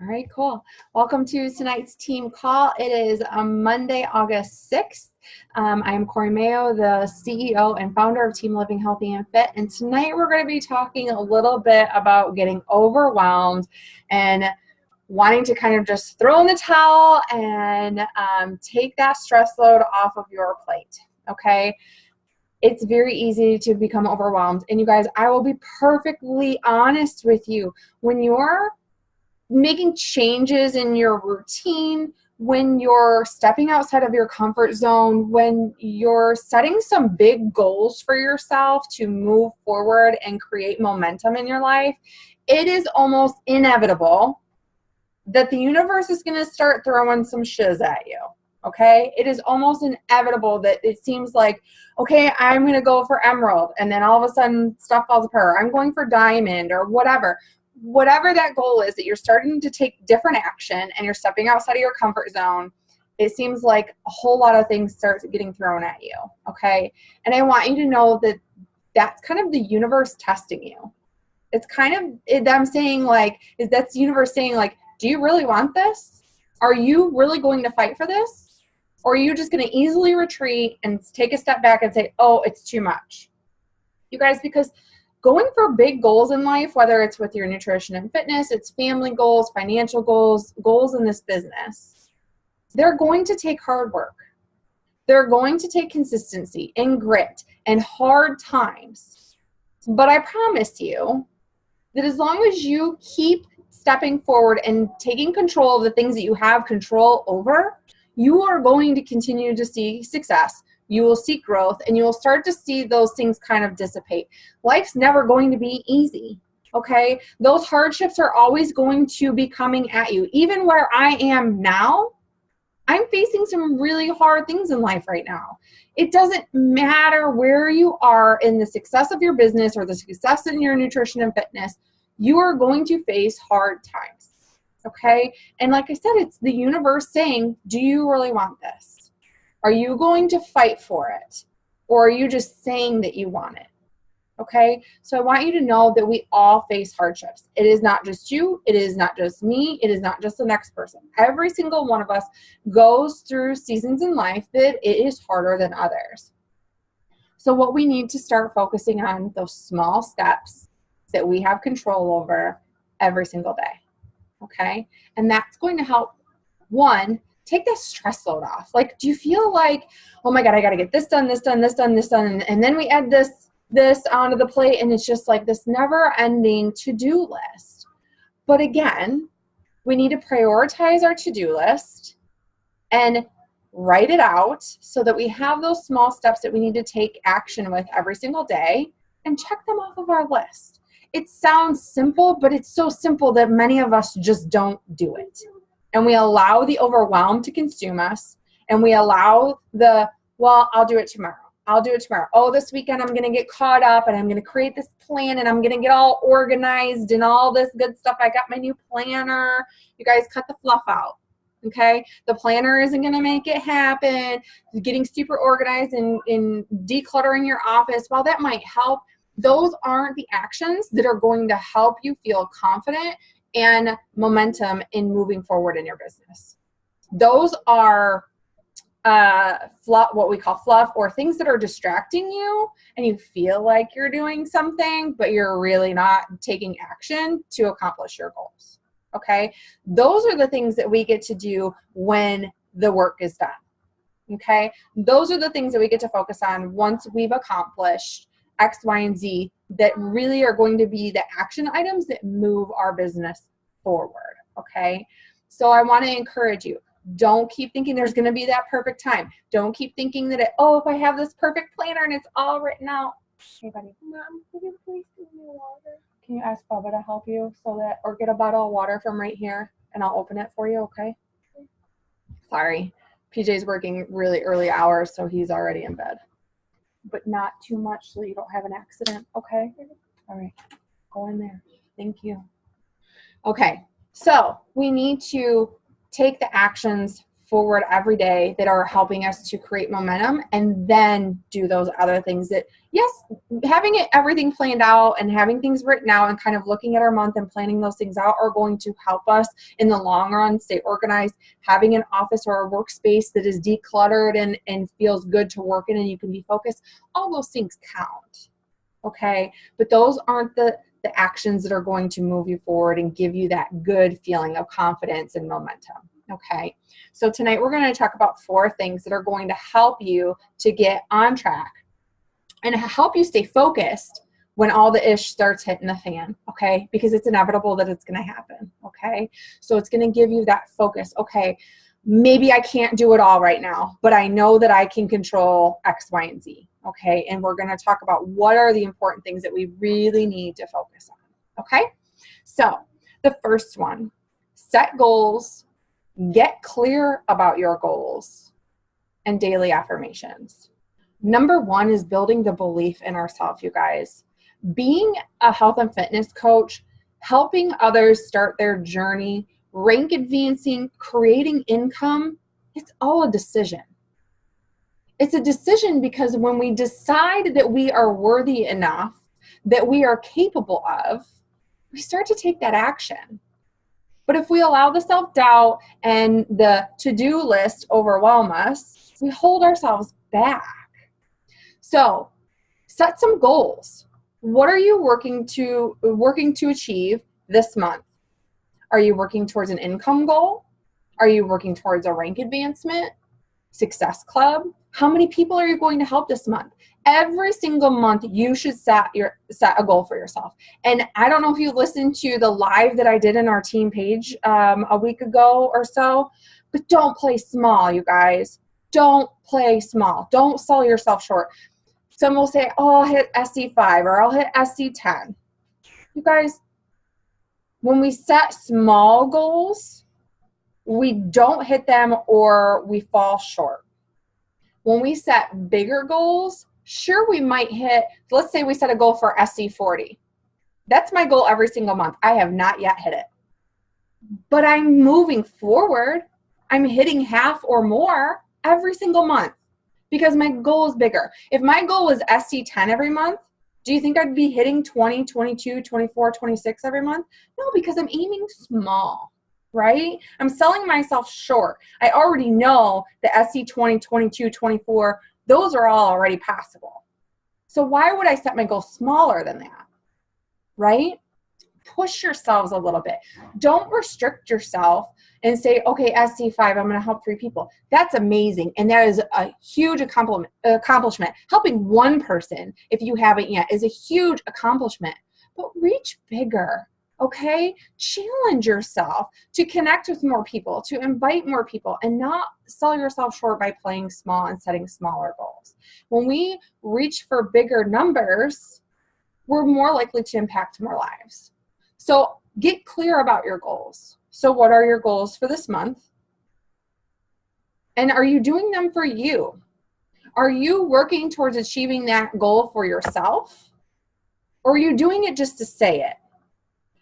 All right, cool. Welcome to tonight's team call. It is Monday, August 6th. I'm Corey Mayo, the CEO and founder of Team Living Healthy and Fit. And tonight we're going to be talking a little bit about getting overwhelmed and wanting to kind of just throw in the towel and take that stress load off of your plate, okay? It's very easy to become overwhelmed. And you guys, I will be perfectly honest with you. When you're making changes in your routine, when you're stepping outside of your comfort zone, when you're setting some big goals for yourself to move forward and create momentum in your life, it is almost inevitable that the universe is going to start throwing some shiz at you. Okay, it is almost inevitable that it seems like, okay, I'm going to go for emerald, and then all of a sudden stuff falls apart. I'm going for diamond or whatever. Whatever that goal is, that you're starting to take different action and you're stepping outside of your comfort zone, it seems like a whole lot of things start getting thrown at you. Okay, and I want you to know that that's kind of the universe testing you. It's kind of them saying like, that's the universe saying like, do you really want this? Are you really going to fight for this? Or are you just going to easily retreat and take a step back and say, oh, it's too much? You guys, because going for big goals in life, whether it's with your nutrition and fitness, it's family goals, financial goals, goals in this business, they're going to take hard work. They're going to take consistency and grit and hard times. But I promise you that as long as you keep stepping forward and taking control of the things that you have control over, you are going to continue to see success. You will see growth, and you will start to see those things kind of dissipate. Life's never going to be easy, okay? Those hardships are always going to be coming at you. Even where I am now, I'm facing some really hard things in life right now. It doesn't matter where you are in the success of your business or the success in your nutrition and fitness, you are going to face hard times. Okay? And like I said, it's the universe saying, do you really want this? Are you going to fight for it? Or are you just saying that you want it? Okay? So I want you to know that we all face hardships. It is not just you. It is not just me. It is not just the next person. Every single one of us goes through seasons in life that it is harder than others. So what we need to start focusing on, those small steps that we have control over every single day. Okay? And that's going to help, one, take that stress load off. Like, do you feel like, oh my God, I got to get this done, this done, this done, this done. And then we add this onto the plate, and it's just like this never ending to-do list. But again, we need to prioritize our to-do list and write it out so that we have those small steps that we need to take action with every single day and check them off of our list. It sounds simple, but it's so simple that many of us just don't do it. And we allow the overwhelm to consume us, and we allow well, I'll do it tomorrow. I'll do it tomorrow. Oh, this weekend I'm going to get caught up, and I'm going to create this plan, and I'm going to get all organized and all this good stuff. I got my new planner. You guys cut the fluff out. Okay? The planner isn't going to make it happen. Getting super organized and decluttering your office, while that might help, those aren't the actions that are going to help you feel confident and momentum in moving forward in your business. Those are what we call fluff, or things that are distracting you and you feel like you're doing something, but you're really not taking action to accomplish your goals. Okay? Those are the things that we get to do when the work is done. Okay? Those are the things that we get to focus on once we've accomplished X, Y, and Z, that really are going to be the action items that move our business forward, okay? So I want to encourage you, don't keep thinking there's going to be that perfect time. Don't keep thinking that, if I have this perfect planner and it's all written out. Hey, buddy. Mom, could you please give me water? Can you ask Bubba to help you or get a bottle of water from right here, and I'll open it for you, okay? Sorry. PJ's working really early hours, so he's already in bed. But not too much so you don't have an accident, okay? All right, go in there. Thank you. Okay, so we need to take the actions forward every day that are helping us to create momentum, and then do those other things that, yes, having everything planned out and having things written out and kind of looking at our month and planning those things out are going to help us in the long run stay organized. Having an office or a workspace that is decluttered and feels good to work in and you can be focused, all those things count. Okay, but those aren't the actions that are going to move you forward and give you that good feeling of confidence and momentum. Okay, so tonight we're going to talk about 4 things that are going to help you to get on track and help you stay focused when all the ish starts hitting the fan, okay? Because it's inevitable that it's going to happen, okay? So it's going to give you that focus. Okay, maybe I can't do it all right now, but I know that I can control X, Y, and Z, okay? And we're going to talk about what are the important things that we really need to focus on, okay? So the first one, set goals. Get clear about your goals and daily affirmations. Number 1 is building the belief in ourselves, you guys. Being a health and fitness coach, helping others start their journey, rank advancing, creating income, it's all a decision. It's a decision because when we decide that we are worthy enough, that we are capable of, we start to take that action. But if we allow the self-doubt and the to-do list overwhelm us, we hold ourselves back. So set some goals. What are you working to achieve this month? Are you working towards an income goal? Are you working towards a rank advancement? Success club? How many people are you going to help this month? Every single month, you should set a goal for yourself. And I don't know if you listened to the live that I did in our team page a week ago or so, but don't play small, you guys. Don't play small. Don't sell yourself short. Some will say, oh, I'll hit SC5 or I'll hit SC10. You guys, when we set small goals, we don't hit them or we fall short. When we set bigger goals, sure, we might hit, let's say we set a goal for SC40. That's my goal every single month. I have not yet hit it. But I'm moving forward. I'm hitting half or more every single month because my goal is bigger. If my goal was SC10 every month, do you think I'd be hitting 20, 22, 24, 26 every month? No, because I'm aiming small, right? I'm selling myself short. I already know the SC20, 22, 24, those are all already possible. So why would I set my goal smaller than that, right? Push yourselves a little bit. Don't restrict yourself and say, okay, SC5, I'm going to help 3 people. That's amazing. And that is a huge accomplishment. Helping one person, if you haven't yet, is a huge accomplishment. But reach bigger, okay? Challenge yourself to connect with more people, to invite more people, and not sell yourself short by playing small and setting smaller goals. When we reach for bigger numbers, we're more likely to impact more lives. So get clear about your goals. So what are your goals for this month? And are you doing them for you? Are you working towards achieving that goal for yourself? Or are you doing it just to say it?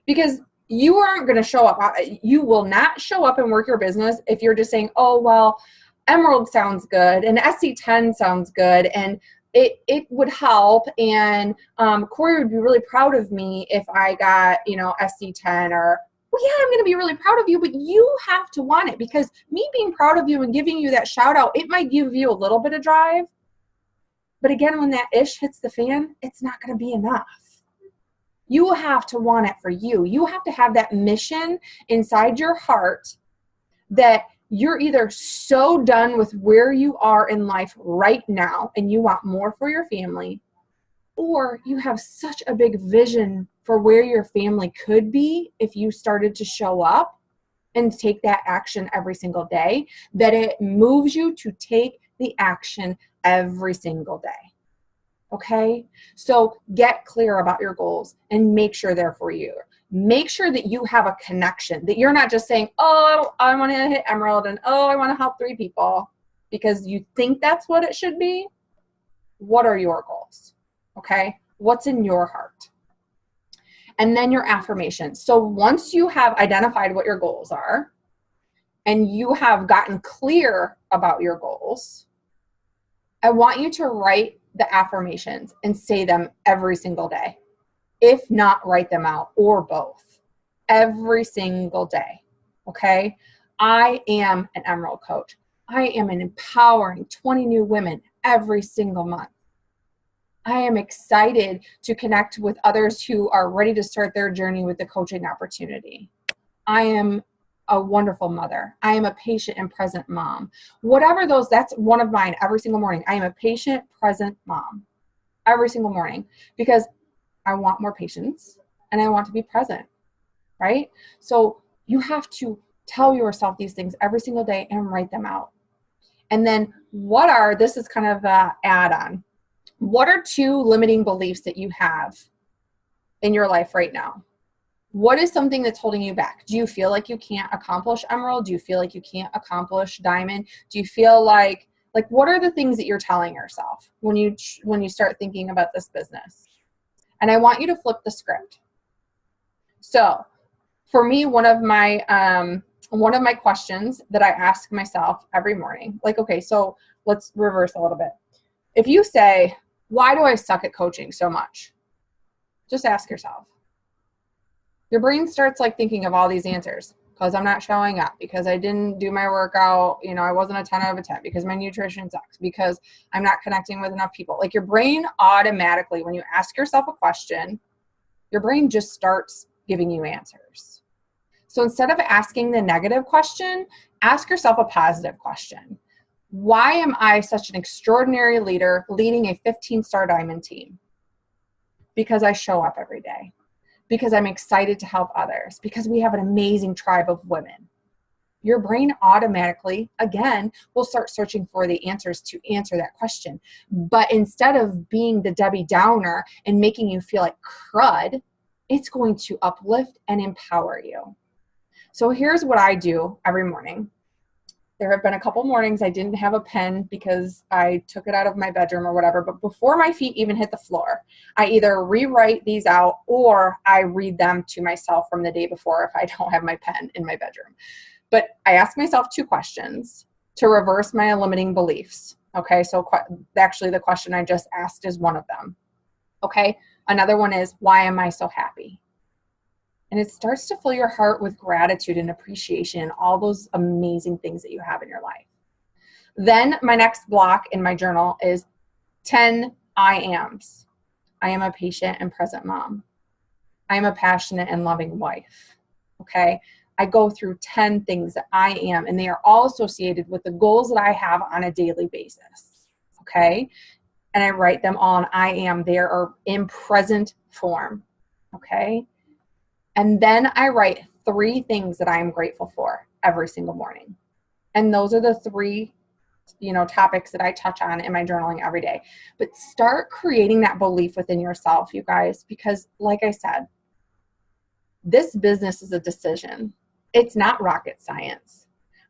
Because you aren't going to show up. You will not show up and work your business if you're just saying, oh, well, Emerald sounds good and SC10 sounds good and it would help, and Corey would be really proud of me if I got, SC10, or, well, yeah, I'm going to be really proud of you, but you have to want it, because me being proud of you and giving you that shout out, it might give you a little bit of drive, but again, when that ish hits the fan, it's not going to be enough. You have to want it for you. You have to have that mission inside your heart that you're either so done with where you are in life right now and you want more for your family, or you have such a big vision for where your family could be if you started to show up and take that action every single day, that it moves you to take the action every single day. Okay? So get clear about your goals and make sure they're for you. Make sure that you have a connection, that you're not just saying, oh, I want to hit Emerald, and oh, I want to help 3 people because you think that's what it should be. What are your goals? Okay? What's in your heart? And then your affirmations. So once you have identified what your goals are and you have gotten clear about your goals, I want you to write the affirmations and say them every single day. If not, write them out, or both, every single day. Okay? I am an Emerald coach. I am empowering 20 new women every single month. I am excited to connect with others who are ready to start their journey with the coaching opportunity. I am a wonderful mother. I am a patient and present mom. Whatever those, that's one of mine every single morning. I am a patient, present mom every single morning because I want more patience and I want to be present, right? So you have to tell yourself these things every single day and write them out. And then this is kind of an add-on. What are 2 limiting beliefs that you have in your life right now? What is something that's holding you back? Do you feel like you can't accomplish Emerald? Do you feel like you can't accomplish Diamond? Do you feel like what are the things that you're telling yourself when you start thinking about this business? And I want you to flip the script. So for me, one of my questions that I ask myself every morning, okay, so let's reverse a little bit. If you say, why do I suck at coaching so much? Just ask yourself. Your brain starts thinking of all these answers. Because I'm not showing up, because I didn't do my workout, I wasn't a 10 out of a 10, because my nutrition sucks, because I'm not connecting with enough people. Your brain automatically, when you ask yourself a question, your brain just starts giving you answers. So instead of asking the negative question, ask yourself a positive question. Why am I such an extraordinary leader leading a 15-star Diamond team? Because I show up every day. Because I'm excited to help others. Because we have an amazing tribe of women. Your brain automatically, again, will start searching for the answers to answer that question. But instead of being the Debbie Downer and making you feel like crud, it's going to uplift and empower you. So here's what I do every morning. There have been a couple mornings I didn't have a pen because I took it out of my bedroom or whatever, but before my feet even hit the floor, I either rewrite these out or I read them to myself from the day before if I don't have my pen in my bedroom. But I ask myself 2 questions to reverse my limiting beliefs. Okay, so actually the question I just asked is one of them. Okay, another one is, why am I so happy? And it starts to fill your heart with gratitude and appreciation and all those amazing things that you have in your life. Then my next block in my journal is 10 I ams. I am a patient and present mom. I am a passionate and loving wife. Okay? I go through 10 things that I am, and they are all associated with the goals that I have on a daily basis. Okay? And I write them all, and I am there or in present form. Okay? And then I write 3 things that I am grateful for every single morning. And those are the 3, topics that I touch on in my journaling every day. But start creating that belief within yourself, you guys, because like I said, this business is a decision. It's not rocket science,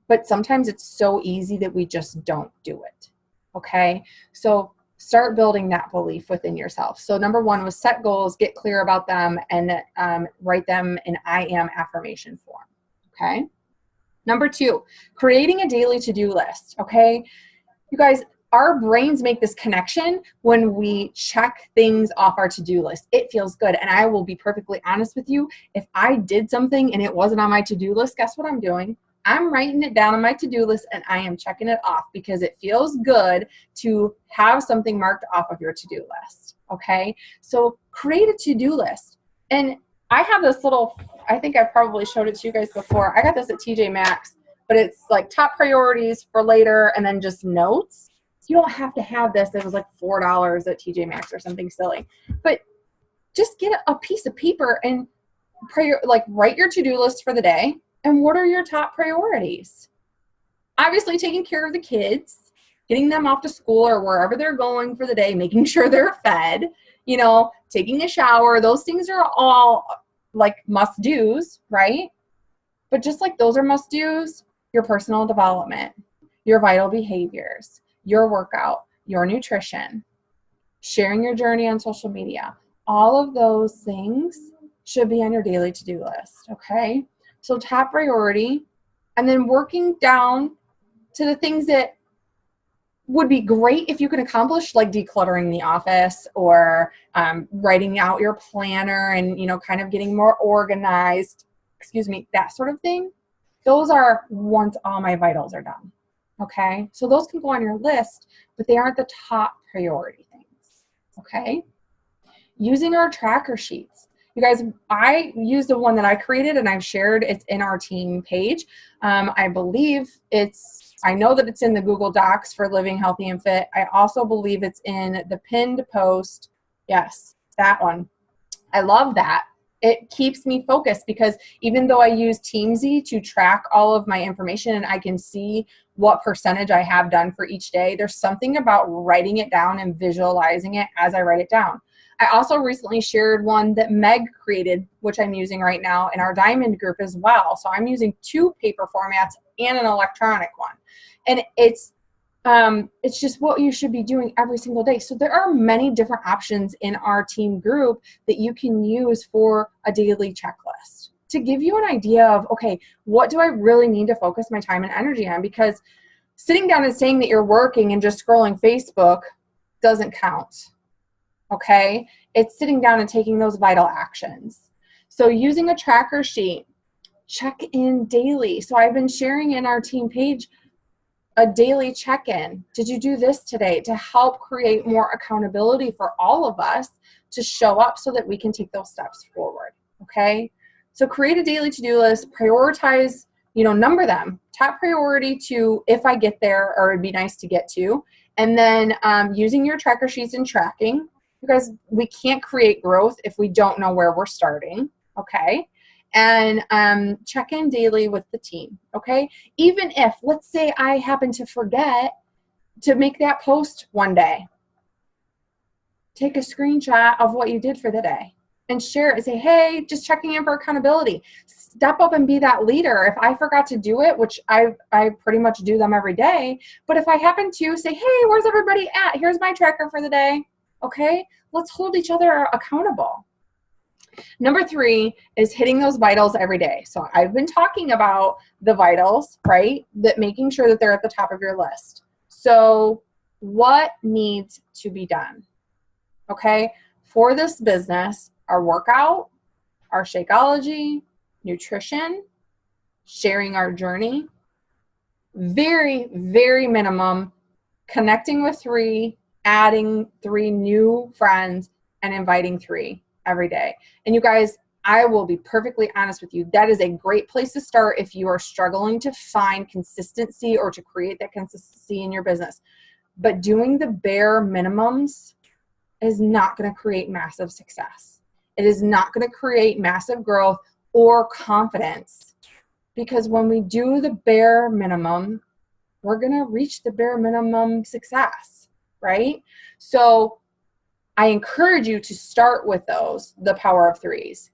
but sometimes it's so easy that we just don't do it. Okay? So start building that belief within yourself. So number 1 was set goals, get clear about them, and write them in I am affirmation form. Okay. Number 2, creating a daily to-do list. Okay. You guys, our brains make this connection when we check things off our to-do list. It feels good. And I will be perfectly honest with you. If I did something and it wasn't on my to-do list, guess what I'm doing? I'm writing it down on my to-do list and I am checking it off because it feels good to have something marked off of your to-do list. Okay. So create a to-do list. And I have this little, I think I probably showed it to you guys before. I got this at TJ Maxx, but it's top priorities for later and then just notes. You don't have to have this. It was $4 at TJ Maxx or something silly, but just get a piece of paper and write your to-do list for the day. And what are your top priorities? Obviously, taking care of the kids, getting them off to school or wherever they're going for the day, making sure they're fed, taking a shower. Those things are all must-dos, right? But just like those are must-dos, your personal development, your vital behaviors, your workout, your nutrition, sharing your journey on social media, all of those things should be on your daily to-do list, okay? So top priority, and then working down to the things that would be great if you could accomplish, like decluttering the office or writing out your planner and, kind of getting more organized, that sort of thing. Those are once all my vitals are done. Okay, so those can go on your list, but they aren't the top priority things. Okay, using our tracker sheets. You guys, I use the one that I created and I've shared. It's in our team page. I believe I know that it's in the Google Docs for Living Healthy and Fit. I also believe it's in the pinned post. Yes, that one. I love that. It keeps me focused because even though I use Teamsy to track all of my information and I can see what percentage I have done for each day, there's something about writing it down and visualizing it as I write it down. I also recently shared one that Meg created, which I'm using right now in our Diamond group as well. So I'm using 2 paper formats and an electronic one. And it's just what you should be doing every single day. So there are many different options in our team group that you can use for a daily checklist to give you an idea of, okay, what do I really need to focus my time and energy on? Because sitting down and saying that you're working and just scrolling Facebook doesn't count. Okay, it's sitting down and taking those vital actions. So using a tracker sheet, check in daily. So I've been sharing in our team page a daily check-in. Did you do this today? To help create more accountability for all of us to show up so that we can take those steps forward. Okay, so create a daily to-do list, prioritize, number them. Top priority to if I get there, or it'd be nice to get to. And then using your tracker sheets and tracking. You guys, we can't create growth if we don't know where we're starting, okay? And check in daily with the team, okay? Even if, let's say I happen to forget to make that post one day, take a screenshot of what you did for the day and share it and say, hey, just checking in for accountability. Step up and be that leader. If I forgot to do it, which I pretty much do them every day, but if I happen to say, hey, where's everybody at? Here's my tracker for the day. Okay, let's hold each other accountable. Number 3 is hitting those vitals every day. So I've been talking about the vitals, right? That making sure that they're at the top of your list. So what needs to be done? Okay, for this business, our workout, our Shakeology, nutrition, sharing our journey, very, very minimum, connecting with 3, adding 3 new friends, and inviting 3 every day. And you guys, I will be perfectly honest with you. That is a great place to start if you are struggling to find consistency or to create that consistency in your business. But doing the bare minimums is not going to create massive success. It is not going to create massive growth or confidence. Because when we do the bare minimum, we're going to reach the bare minimum success. Right? So I encourage you to start with those, the power of 3s.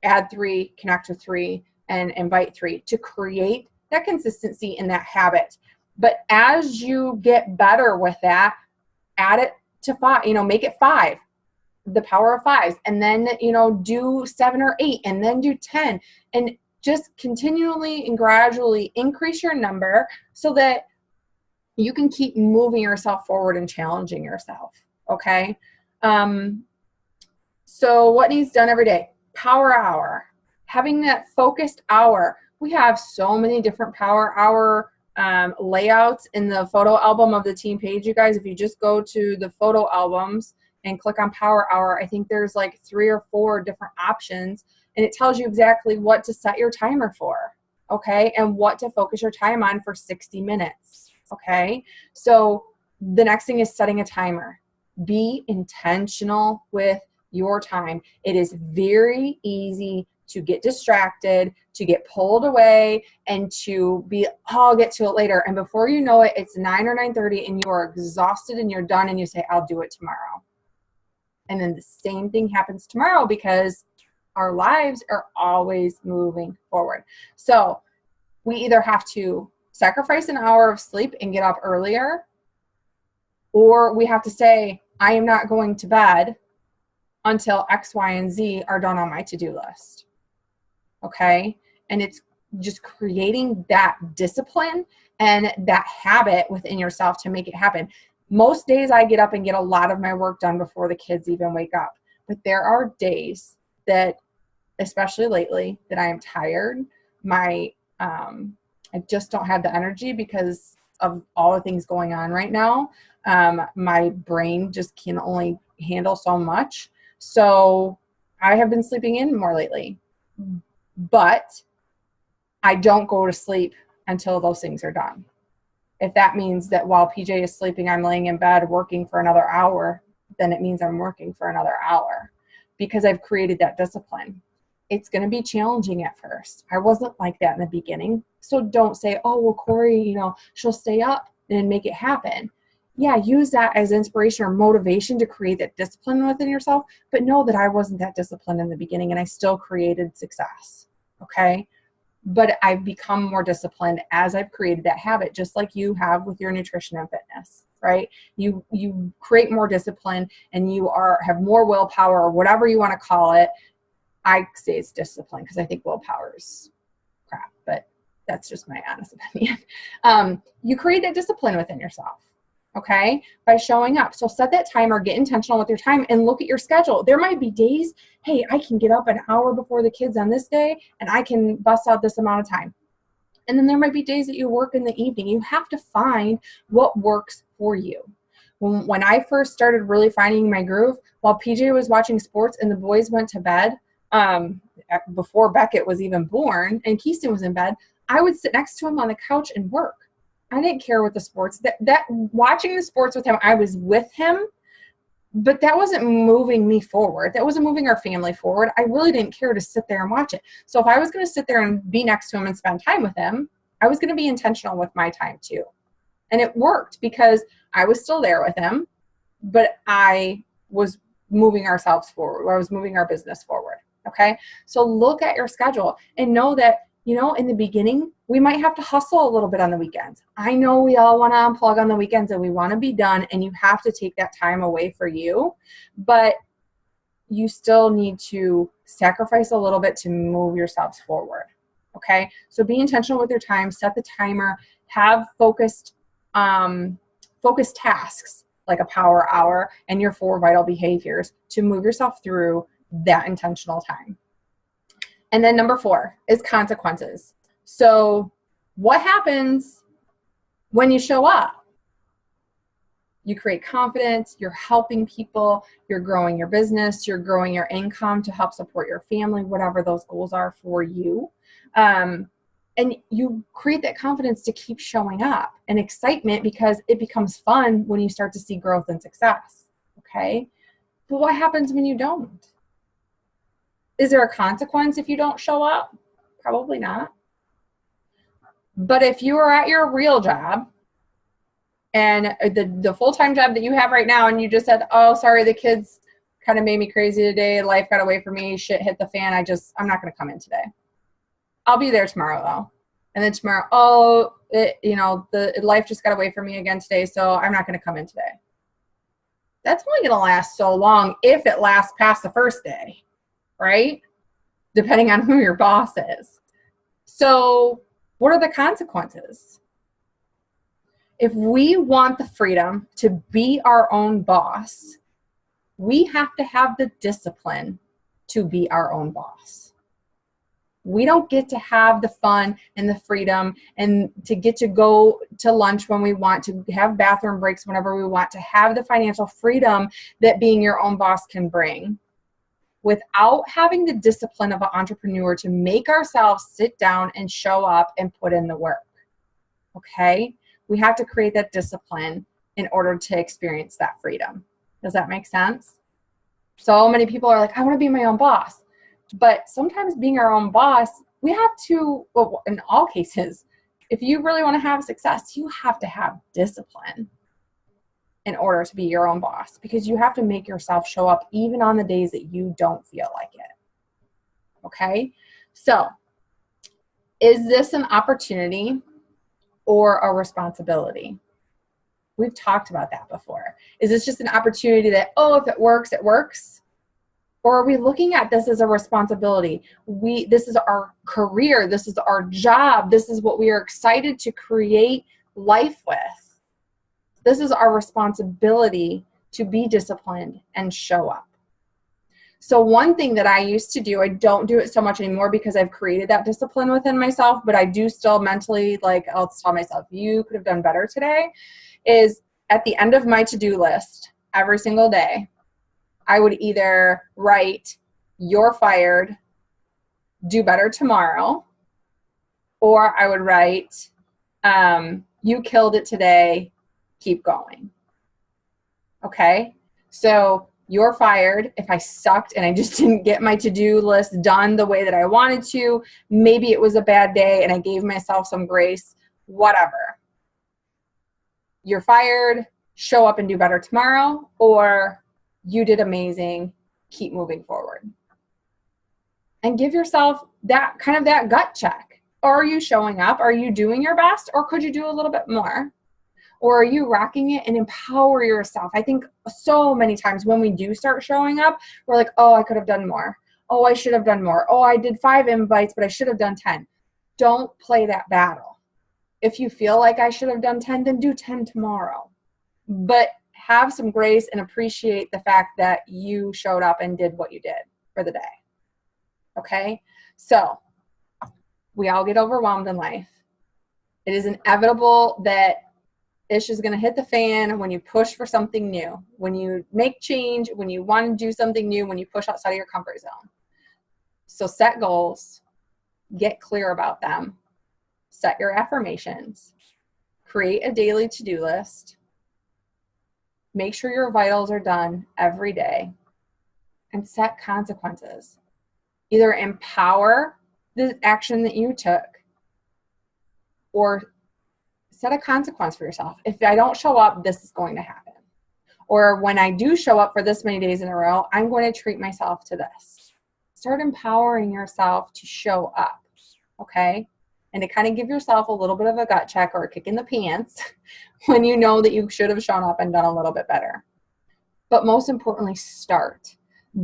Add 3, connect with 3, and invite 3 to create that consistency and that habit. But as you get better with that, add it to 5, make it 5, the power of 5s, and then, do 7 or 8, and then do 10, and just continually and gradually increase your number so that you can keep moving yourself forward and challenging yourself, okay? So what needs done every day? Power hour. Having that focused hour. We have so many different power hour layouts in the photo album of the team page, you guys. If you just go to the photo albums and click on power hour, I think there's like 3 or 4 different options, and it tells you exactly what to set your timer for, okay? And what to focus your time on for 60 minutes. Okay, so the next thing is setting a timer. Be intentional with your time. It is very easy to get distracted, to get pulled away, and to be, oh, I'll get to it later. And before you know it, it's 9 or 9:30 and you are exhausted and you're done and you say, I'll do it tomorrow. And then the same thing happens tomorrow because our lives are always moving forward. So we either have to sacrifice an hour of sleep and get up earlier, or we have to say, I am not going to bed until X, Y, and Z are done on my to-do list. Okay? And it's just creating that discipline and that habit within yourself to make it happen. Most days I get up and get a lot of my work done before the kids even wake up. But there are days that, especially lately, that I am tired. I just don't have the energy because of all the things going on right now. My brain just can only handle so much. So I have been sleeping in more lately. But I don't go to sleep until those things are done. If that means that while PJ is sleeping, I'm laying in bed working for another hour, then it means I'm working for another hour because I've created that discipline. It's going to be challenging at first. I wasn't like that in the beginning. So don't say, oh, well, Corey, she'll stay up and make it happen. Yeah, use that as inspiration or motivation to create that discipline within yourself, but know that I wasn't that disciplined in the beginning and I still created success, okay? But I've become more disciplined as I've created that habit, just like you have with your nutrition and fitness, right? You create more discipline and you have more willpower or whatever you want to call it. I say it's discipline because I think willpower is crap, but that's just my honest opinion. You create that discipline within yourself, okay, by showing up. So set that timer, get intentional with your time, and look at your schedule. There might be days, hey, I can get up an hour before the kids on this day, and I can bust out this amount of time. And then there might be days that you work in the evening. You have to find what works for you. When I first started really finding my groove, while PJ was watching sports and the boys went to bed, before Beckett was even born and Keaston was in bed, I would sit next to him on the couch and work. I didn't care what the sports, that watching the sports with him, I was with him, but that wasn't moving me forward. That wasn't moving our family forward. I really didn't care to sit there and watch it. So if I was going to sit there and be next to him and spend time with him, I was going to be intentional with my time too. And it worked because I was still there with him, but I was moving ourselves forward. I was moving our business forward. Okay. So look at your schedule and know that, in the beginning, we might have to hustle a little bit on the weekends. I know we all want to unplug on the weekends and we want to be done, and you have to take that time away for you, but you still need to sacrifice a little bit to move yourselves forward. Okay. So be intentional with your time, set the timer, have focused tasks like a power hour and your 4 vital behaviors to move yourself through that intentional time. And then number 4 is consequences. So what happens when you show up? You create confidence, you're helping people, you're growing your business, you're growing your income to help support your family, whatever those goals are for you. And you create that confidence to keep showing up and excitement because it becomes fun when you start to see growth and success. Okay. But what happens when you don't? Is there a consequence if you don't show up? Probably not. But if you are at your real job and the full-time job that you have right now and you just said, oh, sorry, the kids kind of made me crazy today. Life got away from me. Shit hit the fan. I'm not going to come in today. I'll be there tomorrow though. And then tomorrow, the life just got away from me again today. So I'm not going to come in today. That's only going to last so long if it lasts past the first day. Right? Depending on who your boss is. So what are the consequences? If we want the freedom to be our own boss, we have to have the discipline to be our own boss. We don't get to have the fun and the freedom and to get to go to lunch when we want, to have bathroom breaks whenever we want, to have the financial freedom that being your own boss can bring, without having the discipline of an entrepreneur to make ourselves sit down and show up and put in the work. Okay? We have to create that discipline in order to experience that freedom. Does that make sense? So many people are like, I want to be my own boss. But sometimes being our own boss, we have to, well, in all cases, if you really want to have success, you have to have discipline in order to be your own boss, because you have to make yourself show up even on the days that you don't feel like it. Okay? So, is this an opportunity or a responsibility? We've talked about that before. Is this just an opportunity that, oh, if it works, it works? Or are we looking at this as a responsibility? This is our career. This is our job. This is what we are excited to create life with. This is our responsibility to be disciplined and show up. So one thing that I used to do, I don't do it so much anymore because I've created that discipline within myself, but I do still mentally, like, I'll tell myself, you could have done better today, is at the end of my to-do list every single day, I would either write, you're fired, do better tomorrow, or I would write, you killed it today, keep going. Okay? So you're fired. If I sucked and I just didn't get my to-do list done the way that I wanted to, maybe it was a bad day and I gave myself some grace, whatever. You're fired, show up and do better tomorrow, or you did amazing, keep moving forward. And give yourself that kind of that gut check. Are you showing up? Are you doing your best? Or could you do a little bit more? Or are you rocking it? And empower yourself. I think so many times when we do start showing up, we're like, oh, I could have done more. Oh, I should have done more. Oh, I did 5 invites, but I should have done 10. Don't play that battle. If you feel like I should have done 10, then do 10 tomorrow. But have some grace and appreciate the fact that you showed up and did what you did for the day. Okay? So we all get overwhelmed in life. It is inevitable that ish is going to hit the fan when you push for something new, when you make change, when you want to do something new, when you push outside of your comfort zone. So set goals, get clear about them, set your affirmations, create a daily to-do list, make sure your vitals are done every day, and set consequences. Either empower the action that you took or set a consequence for yourself. If I don't show up, this is going to happen. Or when I do show up for this many days in a row, I'm going to treat myself to this. Start empowering yourself to show up, okay? And to kind of give yourself a little bit of a gut check or a kick in the pants when you know that you should have shown up and done a little bit better. But most importantly, start.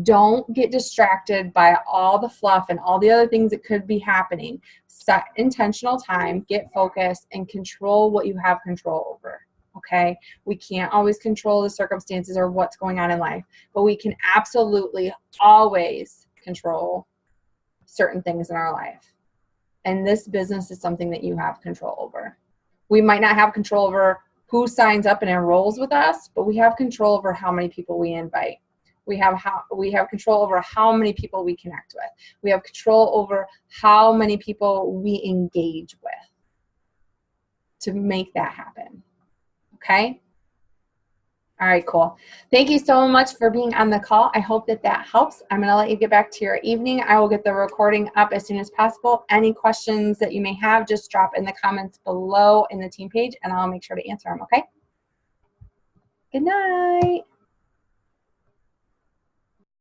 Don't get distracted by all the fluff and all the other things that could be happening. Set intentional time, get focused, and control what you have control over, okay? We can't always control the circumstances or what's going on in life, but we can absolutely always control certain things in our life. And this business is something that you have control over. We might not have control over who signs up and enrolls with us, but we have control over how many people we invite. We have control over how many people we connect with. We have control over how many people we engage with to make that happen. Okay? All right, cool. Thank you so much for being on the call. I hope that that helps. I'm going to let you get back to your evening. I will get the recording up as soon as possible. Any questions that you may have, just drop in the comments below in the team page, and I'll make sure to answer them, okay? Good night.